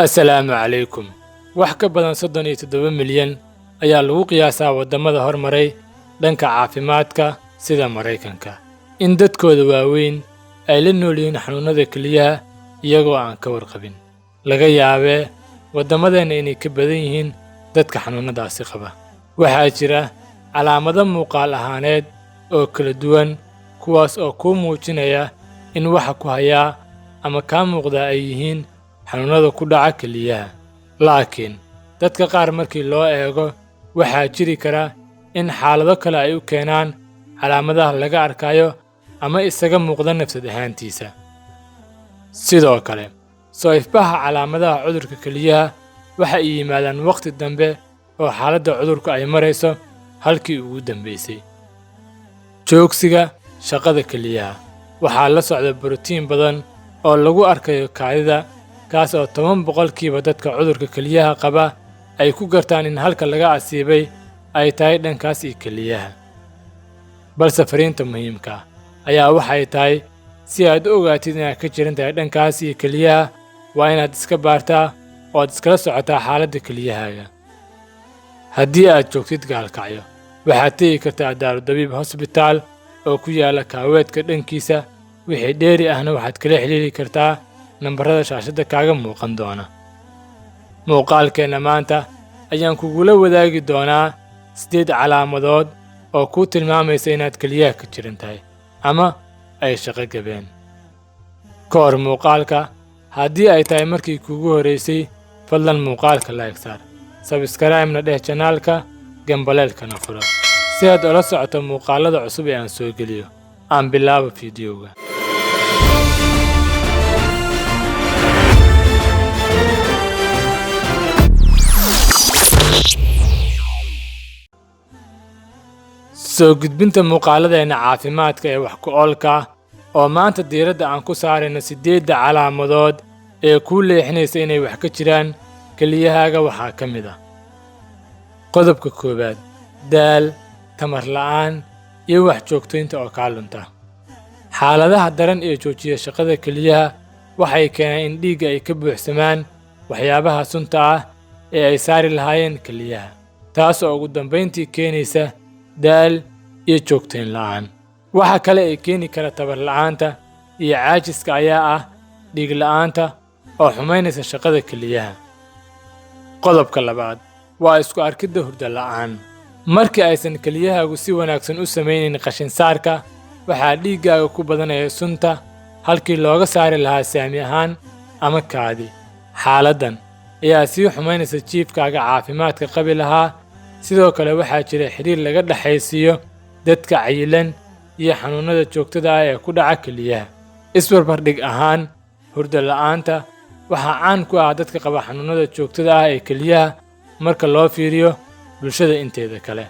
Assalaamu calaykum. Wax ka badan 37 milyan ayaa lagu qiyaasaa wadamada hormaray dhanka caafimaadka sida Mareykanka. In dadkooda waaweyn ay la nool yihiin xanuunada kelyaha iyagoo aan ka warqabin. Laga yaabee wadamadeena inay ka badan yihiin dadka xanuunadaasi qaba. Waxaa jira calaamado muuqaal ahaaneed oo kala duwan kuwaas oo kuu muujinaya in waxa ku hayaa ama ka muuqda ay yihiin xanuunada ku dhaca kelyaha. Laakiin dadka qaar markii loo eego waxaa jiri kara in xaalado kale ay u keenaan calaamadaha laga arkayo ama isaga muuqda nafsad ahaantiisa. Sidoo kale, soo ifbaxa calaamadaha cudurka kelyaha waxa ay yimaadaan waqti dambe oo xaaladda cudurku ay marayso halkii ugu dambeysay. Joogsiga shaqada kelyaha waxaa la socda borotiin badan oo lagu arkayo kaadida kaas oo 10% dadka cudurka kelyaha qaba ay ku gartaan in halka laga asiibay ay tahay dhankaas kelyaha. Balse fariinta muhiimka ayaa waxay tahay si aad u ogaatid inaad ka jiran tahay dhankaas kelyaha waa inaad iska baartaa oo aad iskala socotaa xaaladda kelyahaaga. Haddii aad joogtid gaalkacyo waxaad tegi kartaa Daarudabiib Hospital oo ku yaala kaaweedka dhankiisa. Wixii dheeri ahna waxaad kala xiriiri kartaa nambarada shaashada kaaga muuqan doona. Muuqaalkeena maanta ayaan kugula wadaagi doonaa 8 calaamadood oo ku tilmaamaysa inaad kelyaha ka jiran tahay ama ay shaqo gabeen. Ka hor muuqaalka haddii ay tahay markii kugu horeysay fadlan muuqaalka like saar, subscribe-na dheh channelka, gambaleelkana furo si aad ula socoto muuqaalada cusub ee aan soo geliyo. Aan bilaabo fiidiyowga. soo gudbinta muuqaaladeena caafimaadka ee wax ku oolka oo maanta diiradda aan ku saarayno 8 calaamadood ee ku leexinaysa inay wax ka jiraan kelyahaaga waxaa ka mid ah. Qodobka koowaad, daal, tamar la'aan iyo wax joogtaynta oo kaa lunta. Xaaladaha daran ee joojiya shaqada kelyaha waxay keenaan in dhiigga ay ka buuxsamaan waxyaabaha sunta ah ee ay saari lahaayeen kelyaha, taas oo ugu dambeyntii keenaysa daal iyo joogtayn la'aan. Waxa kale ee keeni kara tabar la'aanta iyo caajiska ayaa ah dhiig la'aanta oo xumaynaysa shaqada kelyaha. Qodobka labaad waa isku arkidda hurdo la'aan. Markii aysan kelyahaagu si wanaagsan u samaynin qashin saarka waxaa dhiiggaaga ku badanaya sunta halkii looga saari lahaa saami ahaan ama kaadi. Xaaladdan ayaa sii xumaynaysa jiifkaaga caafimaadka qabi lahaa. Sidoo kale waxaa jira xiriir laga dhaxaysiiyo dadka cayilan iyo xanuunada joogtada ah ee ku dhaca kelyaha. Isbarbardhig ahaan, hurdo la'aanta waxaa caan ku ah dadka qaba xanuunada joogtada ah ee kelyaha marka loo fiiriyo bulshada inteeda kale.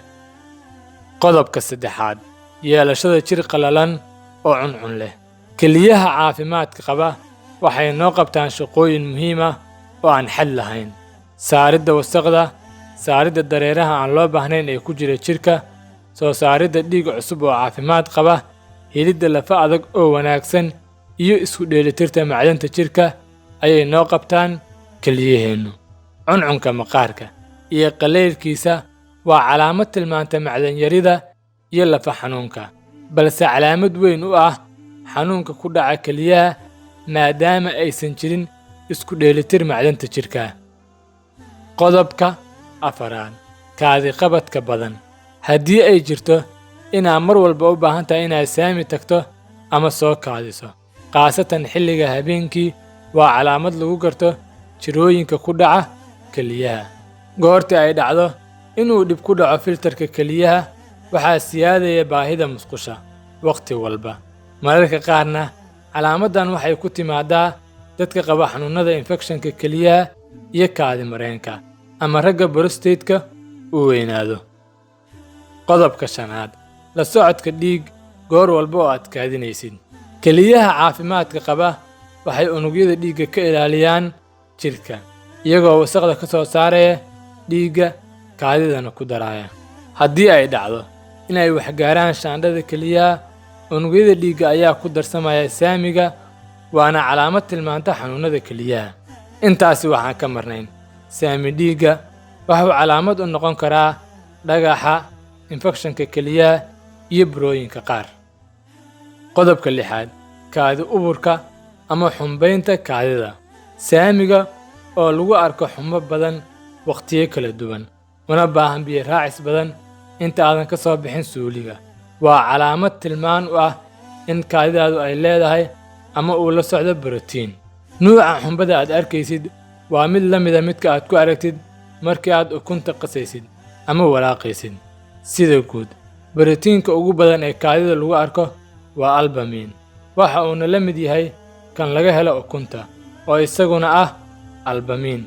Qodobka saddexaad, yeelashada jir qallalan oo cuncun leh. Kelyaha caafimaadka qaba waxay noo qabtaan shaqooyin muhiim ah oo aan xad lahayn. Saaridda wasaqda, saaridda dareeraha aan loo baahnayn ee ku jira jirka, soo saaridda dhiig cusub oo caafimaad qaba, helidda lafa adag oo wanaagsan iyo isku dheelitirta macdanta jirka ayay noo qabtaan kelyaheennu. Cuncunka maqaarka iyo qaleylkiisa waa calaamad tilmaanta macdan yarida iyo lafa xanuunka, balse calaamad weyn u ah xanuunka ku dhaca kelyaha maadaama aysan jirin isku dheelitir macdanta jirka. Qodobka afaraad, kaadi qabadka badan. Haddii ay jirto inaad mar walba u baahan tahay inaad saami tagto ama soo kaadiso, khaasatan xilliga habeenkii, waa calaamad lagu garto jirooyinka ku dhaca kelyaha. Goorta ay dhacdo inuu dhib ku dhaco filtarka kelyaha waxaa siyaadaya baahida musqusha waqti walba. Mararka qaarna calaamaddan waxay ku timaadaa dadka qaba xanuunada infekshanka kelyaha iyo kaadi mareenka ama ragga prostate-ka uu weynaado. Qodobka shanaad, la socodka dhiig goor walba oo aad kaadinaysid. Kelyaha caafimaadka qaba waxay unugyada dhiigga ka ilaaliyaan jirka iyagoo wasaqda ka soo saaraya dhiigga kaadidana ku daraya. Haddii ay dhacdo inay wax gaaraan shaandhada kelyaha, unugyada dhiigga ayaa ku darsamaya saamiga waana calaamad tilmaanta xanuunada kelyaha. intaasi waxaan ka marnayn saami dhiigga wuxuu calaamad u noqon karaa dhagaxa, infekshanka kelyaha iyo burooyinka qaar. qodobka 6 kaadi uburka ama xumbaynta kaadida. saamiga oo lagu arko xumo badan waqtiyo kala duwan una baahan biyo raacis badan inta aadan ka soo bixin suuliga waa calaamad tilmaan u ah in kaadidaadu ay leedahay ama uu la socdo borotiin. nuuca xumbada aad arkaysid waa mid la mid ah midka aad ku aragtid markii aad ukunta qasaysid ama walaaqaysid. sida guud borotiinka ugu badan ee kaadida lagu arko waa albumin, waxa uuna la mid yahay kan laga helo ukunta oo isaguna ah albumin.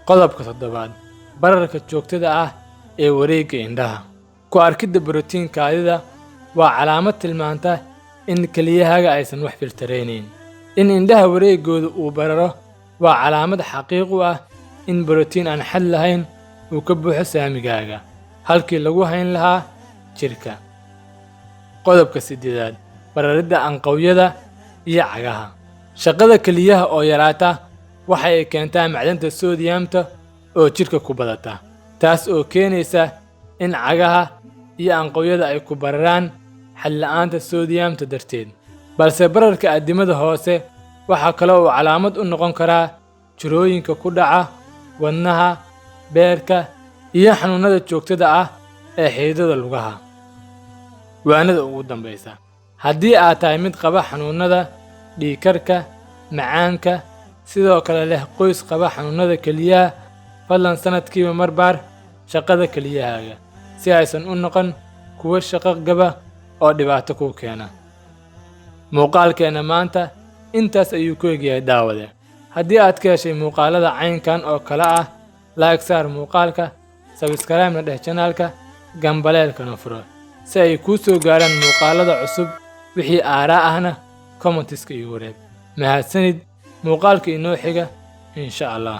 qodobka 7 bararka joogtada ah ee wareegga indhaha. ku arkidda borotiin kaadida waa calaamad tilmaanta in kelyahaaga aysan wax filtareynayn. in indhaha wareeggooda uu bararo waa calaamad xaqiiq u ah in borotiin aan xad lahayn uu ka buuxo saamigaaga halkii lagu hayn lahaa jirka. qodobka 8 bararidda anqawyada iyo cagaha. shaqada kelyaha oo yaraata waxa ay keentaa macdanta soodiyamta oo jirka ku badata, taas oo keenaysa in cagaha iyo anqawyada ay ku bararaan xad la'aanta soodiyamta darteed. balse bararka addimada hoose waxa kale oo calaamad u noqon karaa jirooyinka ku dhaca wadnaha, beerka iyo xanuunada joogtada ah ee xididdada lugaha. waanada ugu dambaysa haddii aad tahay mid qaba xanuunada dhiigkarka, macaanka, sidoo kale leh qoys qaba xanuunada kelyaha, fadlan sanadkiiba mar baar shaqada kelyahaaga si aysan u noqon kuwa shaqo gaba oo dhibaato ku keena. muuqaalkeena maanta intaas ayuu ku egyahay daawade. haddii aad ka heshay muuqaalada caynkan oo kale ah, like saar muuqaalka, subscribe-na dheh channelka, gambaleelkana furo si ay kuu soo gaaraan muuqaalada cusub. wixii aaraa ahna commentiska igu wareeg. mahadsanid. muuqaalka inoo xiga insha Allah.